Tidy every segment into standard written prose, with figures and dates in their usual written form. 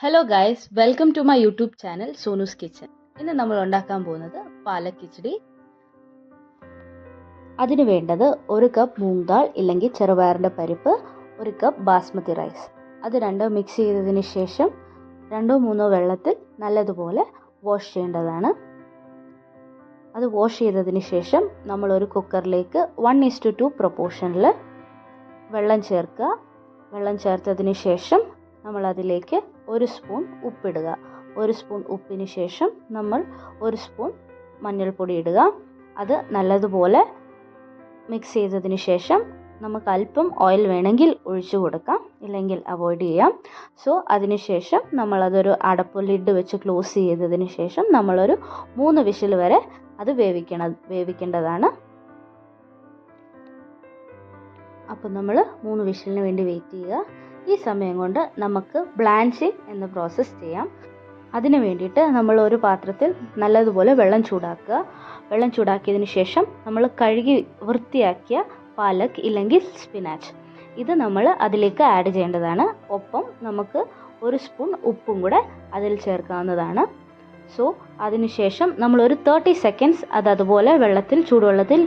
Hello guys, welcome to my YouTube channel Sonu's kitchen. ഇന്ന് നമ്മൾ ഉണ്ടാക്കാൻ പോകുന്നത് പാലക് കിച്ചടി. അതിന് വേണ്ടത് 1 കപ്പ് മൂങ് ദാൽ ഇല്ലെങ്കിൽ ചെറുപയറിൻ്റെ പരിപ്പ്, 1 കപ്പ് ബാസ്മതി റൈസ്. അത് രണ്ടും മിക്സ് ചെയ്തതിന് ശേഷം 2-3 വെള്ളത്തിൽ നല്ലതുപോലെ വാഷ് ചെയ്യേണ്ടതാണ്. അത് വാഷ് ചെയ്തതിന് ശേഷം നമ്മൾ ഒരു കുക്കറിലേക്ക് 1:2 പ്രൊപ്പോർഷനിൽ വെള്ളം ചേർക്കുക. വെള്ളം ചേർത്തതിന് ശേഷം നമ്മൾ അതിലേക്ക് 1 സ്പൂൺ ഉപ്പിടുക. 1 സ്പൂൺ ഉപ്പിന് ശേഷം നമ്മൾ 1 സ്പൂൺ മഞ്ഞൾപ്പൊടി ഇടുക. അത് നല്ലതുപോലെ മിക്സ് ചെയ്തതിന് ശേഷം നമുക്ക് അല്പം ഓയിൽ വേണമെങ്കിൽ ഒഴിച്ചു കൊടുക്കാം, ഇല്ലെങ്കിൽ അവോയ്ഡ് ചെയ്യാം. സോ അതിനുശേഷം നമ്മളതൊരു അടപ്പ് ലിഡ് വെച്ച് ക്ലോസ് ചെയ്തതിന് ശേഷം നമ്മളൊരു 3 വിസിൽ വരെ അത് വേവിക്കേണ്ടതാണ്. അപ്പോൾ നമ്മൾ 3 വിസിലിന് വേണ്ടി വെയിറ്റ് ചെയ്യുക. ഈ സമയം കൊണ്ട് നമുക്ക് ബ്ലാൻച്ചിങ് എന്ന പ്രോസസ്സ് ചെയ്യാം. അതിന് വേണ്ടിയിട്ട് നമ്മൾ ഒരു പാത്രത്തിൽ നല്ലതുപോലെ വെള്ളം ചൂടാക്കുക. വെള്ളം ചൂടാക്കിയതിന് ശേഷം നമ്മൾ കഴുകി വൃത്തിയാക്കിയ പാലക് ഇല്ലെങ്കിൽ സ്പിനാച്ച് ഇത് നമ്മൾ അതിലേക്ക് ആഡ് ചെയ്യേണ്ടതാണ്. ഒപ്പം നമുക്ക് 1 സ്പൂൺ ഉപ്പും കൂടെ അതിൽ ചേർക്കാവുന്നതാണ്. സോ അതിനുശേഷം നമ്മളൊരു 30 സെക്കൻഡ്സ് അതുപോലെ ചൂടുവെള്ളത്തിൽ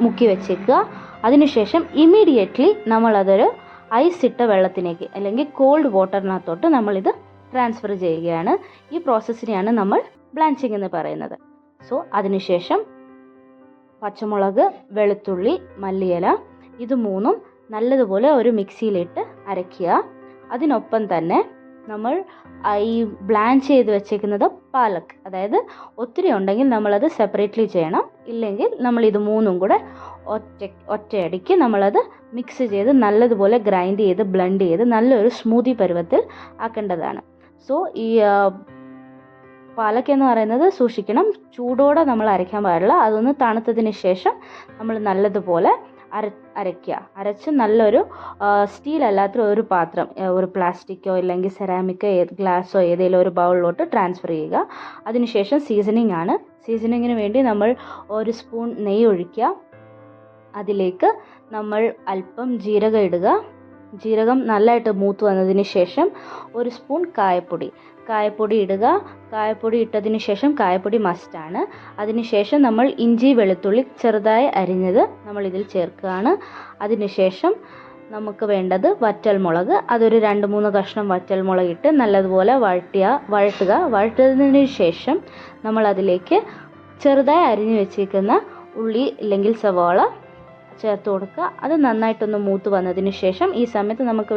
മുക്കി വെച്ചേക്കുക. അതിനുശേഷം ഇമ്മീഡിയറ്റ്ലി നമ്മളതൊരു ഐസ് ഇട്ട വെള്ളത്തിലേക്ക് അല്ലെങ്കിൽ കോൾഡ് വാട്ടറിനകത്തോട്ട് നമ്മളിത് ട്രാൻസ്ഫർ ചെയ്യുകയാണ്. ഈ പ്രോസസ്സിനെയാണ് നമ്മൾ ബ്ലാൻച്ചിങ് എന്ന് പറയുന്നത്. സോ അതിനുശേഷം പച്ചമുളക്, വെളുത്തുള്ളി, മല്ലിയില ഇത് മൂന്നും നല്ലതുപോലെ ഒരു മിക്സിയിലിട്ട് അരയ്ക്കുക. അതിനൊപ്പം തന്നെ നമ്മൾ ഈ ബ്ലാൻച്ച് ചെയ്ത് വെച്ചേക്കുന്നത് പാലക്, അതായത് ഒത്തിരി ഉണ്ടെങ്കിൽ നമ്മളത് സെപ്പറേറ്റ്ലി ചെയ്യണം, ഇല്ലെങ്കിൽ നമ്മൾ ഇത് മൂന്നും കൂടെ ഒറ്റയടിക്ക് നമ്മളത് മിക്സ് ചെയ്ത് നല്ലതുപോലെ ഗ്രൈൻഡ് ചെയ്ത് ബ്ലെൻഡ് ചെയ്ത് നല്ലൊരു സ്മൂത്തി പരുവത്തിൽ ആക്കേണ്ടതാണ്. സോ ഈ പാലക് എന്ന് പറയുന്നത് സൂക്ഷിക്കണം, ചൂടോടെ നമ്മൾ അരയ്ക്കാൻ പാടില്ല. അതൊന്ന് തണുത്തതിന് ശേഷം നമ്മൾ നല്ലതുപോലെ അരച്ച് നല്ലൊരു സ്റ്റീൽ അല്ലാത്ത ഒരു പാത്രം, ഒരു പ്ലാസ്റ്റിക്കോ ഇല്ലെങ്കിൽ സെറാമിക്കോ ഗ്ലാസ്സോ ഏതെങ്കിലും ഒരു ബൗളിലോട്ട് ട്രാൻസ്ഫർ ചെയ്യുക. അതിനുശേഷം സീസണിങ്ങിന് വേണ്ടി നമ്മൾ 1 സ്പൂൺ നെയ്യ് ഒഴിക്കുക. അതിലേക്ക് നമ്മൾ അല്പം ജീരകം ഇടുക. ജീരകം നല്ലതായിട്ട് മൂത്ത് വന്നതിന് ശേഷം 1 സ്പൂൺ കായപ്പൊടി ഇടുക. കായപ്പൊടി ഇട്ടതിന് ശേഷം, കായപ്പൊടി മസ്റ്റാണ്. അതിനുശേഷം നമ്മൾ ഇഞ്ചി വെളുത്തുള്ളി ചെറുതായി അരിഞ്ഞത് നമ്മൾ ഇതിൽ ചേർക്കുകയാണ്. അതിനുശേഷം നമുക്ക് വേണ്ടത് വറ്റൽമുളക്. അതൊരു 2-3 കഷ്ണം വറ്റൽമുളക് ഇട്ട് നല്ലതുപോലെ വഴട്ടുക. വഴട്ടുന്നതിന് ശേഷം നമ്മൾ അതിലേക്ക് ചെറുതായി അരിഞ്ഞു വെച്ചേക്കുന്ന ഉള്ളി ഇല്ലെങ്കിൽ സവാള ചേർത്ത് കൊടുക്കുക. അത് നന്നായിട്ടൊന്ന് മൂത്ത് വന്നതിന് ശേഷം ഈ സമയത്ത് നമുക്ക്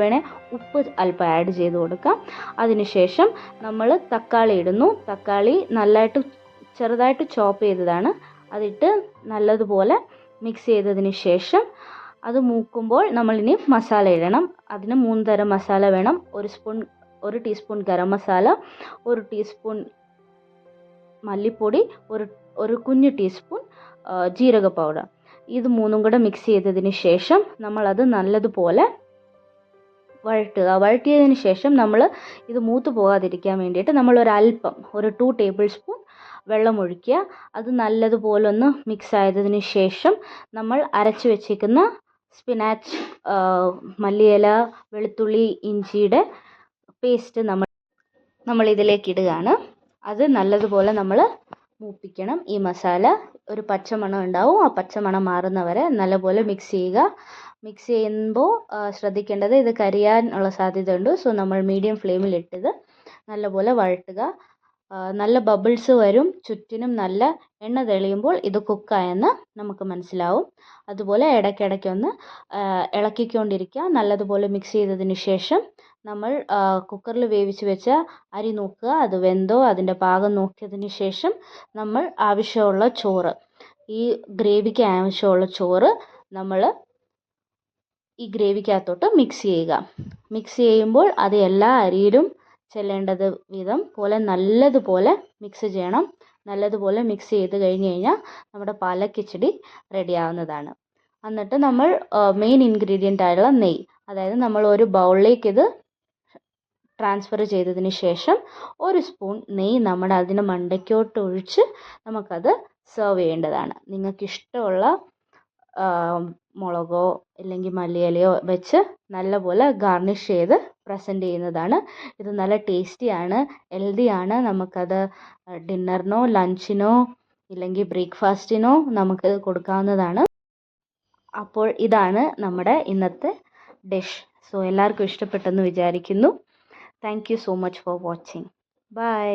ഉപ്പ് അല്പം ആഡ് ചെയ്ത് കൊടുക്കാം. അതിനുശേഷം നമ്മൾ തക്കാളി ഇടുന്നു. തക്കാളി ചെറുതായിട്ട് ചോപ്പ് ചെയ്തതാണ്. അതിട്ട് നല്ലതുപോലെ മിക്സ് ചെയ്തതിന് ശേഷം അത് മൂക്കുമ്പോൾ നമ്മളിനി മസാല ഇടണം. അതിന് 3 തരം മസാല വേണം. 1 ടീസ്പൂൺ ഗരം മസാല, 1 ടീസ്പൂൺ മല്ലിപ്പൊടി, ഒരു കുഞ്ഞു ടീസ്പൂൺ ജീരക പൗഡർ. ഇത് മൂന്നും കൂടെ മിക്സ് ചെയ്തതിന് ശേഷം നമ്മളത് നല്ലതുപോലെ വഴറ്റിയതിന് ശേഷം നമ്മൾ ഇത് മൂത്ത് പോകാതിരിക്കാൻ വേണ്ടിയിട്ട് നമ്മൾ ഒരു 2 ടേബിൾ സ്പൂൺ വെള്ളം ഒഴിക്കുക. അത് നല്ലതുപോലെ ഒന്ന് മിക്സ് ആയതിന് ശേഷം നമ്മൾ അരച്ച് വെച്ചേക്കുന്ന സ്പിനാച്ച്, മല്ലിയില, വെളുത്തുള്ളി, ഇഞ്ചിയുടെ പേസ്റ്റ് നമ്മൾ ഇതിലേക്ക് ഇടുകയാണ്. അത് നല്ലതുപോലെ നമ്മൾ മൂപ്പിക്കണം. ഈ മസാല ഒരു പച്ചമണം ഉണ്ടാവും. ആ പച്ചമണം മാറുന്നവരെ നല്ലപോലെ മിക്സ് ചെയ്യുക. മിക്സ് ചെയ്യുമ്പോൾ ശ്രദ്ധിക്കേണ്ടത് ഇത് കരിയാനുള്ള സാധ്യതയുണ്ട്. സോ നമ്മൾ മീഡിയം ഫ്ലെയിമിൽ ഇട്ടത് നല്ലപോലെ വഴട്ടുക. നല്ല ബബിൾസ് വരും. ചുറ്റിനും നല്ല എണ്ണ തെളിയുമ്പോൾ ഇത് കുക്കായെന്ന് നമുക്ക് മനസ്സിലാവും. അതുപോലെ ഇടയ്ക്കിടയ്ക്കൊന്ന് ഇളക്കിക്കൊണ്ടിരിക്കുക. നല്ലതുപോലെ മിക്സ് ചെയ്തതിന് ശേഷം നമ്മൾ കുക്കറിൽ വേവിച്ച് വെച്ച അരി നോക്കുക, അത് വെന്തോ അതിൻ്റെ പാകം നോക്കിയതിന് ശേഷം നമ്മൾ ആവശ്യമുള്ള ചോറ്, ഈ ഗ്രേവിക്ക് ആവശ്യമുള്ള ചോറ് നമ്മൾ ഈ ഗ്രേവിക്കകത്തോട്ട് മിക്സ് ചെയ്യുക. മിക്സ് ചെയ്യുമ്പോൾ അത് എല്ലാ അരിയിലും ചെല്ലേണ്ടത് വിധം പോലെ നല്ലതുപോലെ മിക്സ് ചെയ്യണം. നല്ലതുപോലെ മിക്സ് ചെയ്ത് കഴിഞ്ഞ് കഴിഞ്ഞാൽ നമ്മുടെ പാലക് കിച്ചടി റെഡി ആവുന്നതാണ്. എന്നിട്ട് നമ്മൾ മെയിൻ ഇൻഗ്രീഡിയൻ്റ് ആയിട്ടുള്ള നെയ്യ്, അതായത് നമ്മൾ ഒരു ബൗളിലേക്ക് ഇത് ട്രാൻസ്ഫർ ചെയ്തതിന് ശേഷം 1 സ്പൂൺ നെയ്യ് അതിന് മണ്ടയ്ക്കോട്ട് ഒഴിച്ച് നമുക്കത് സെർവ് ചെയ്യേണ്ടതാണ്. നിങ്ങൾക്കിഷ്ടമുള്ള മുളകോ അല്ലെങ്കിൽ മല്ലിയിലയോ വെച്ച് നല്ലപോലെ ഗാർണിഷ് ചെയ്ത് പ്രസൻറ്റ് ചെയ്യുന്നതാണ്. ഇത് നല്ല ടേസ്റ്റിയാണ്, ഹെൽത്തിയാണ്. നമുക്കത് ഡിന്നറിനോ ലഞ്ചിനോ ഇല്ലെങ്കിൽ ബ്രേക്ക്ഫാസ്റ്റിനോ നമുക്ക് കൊടുക്കാവുന്നതാണ്. അപ്പോൾ ഇതാണ് നമ്മുടെ ഇന്നത്തെ ഡിഷ്. സോ എല്ലാവർക്കും ഇഷ്ടപ്പെട്ടെന്ന് വിചാരിക്കുന്നു. Thank you so much for watching. By.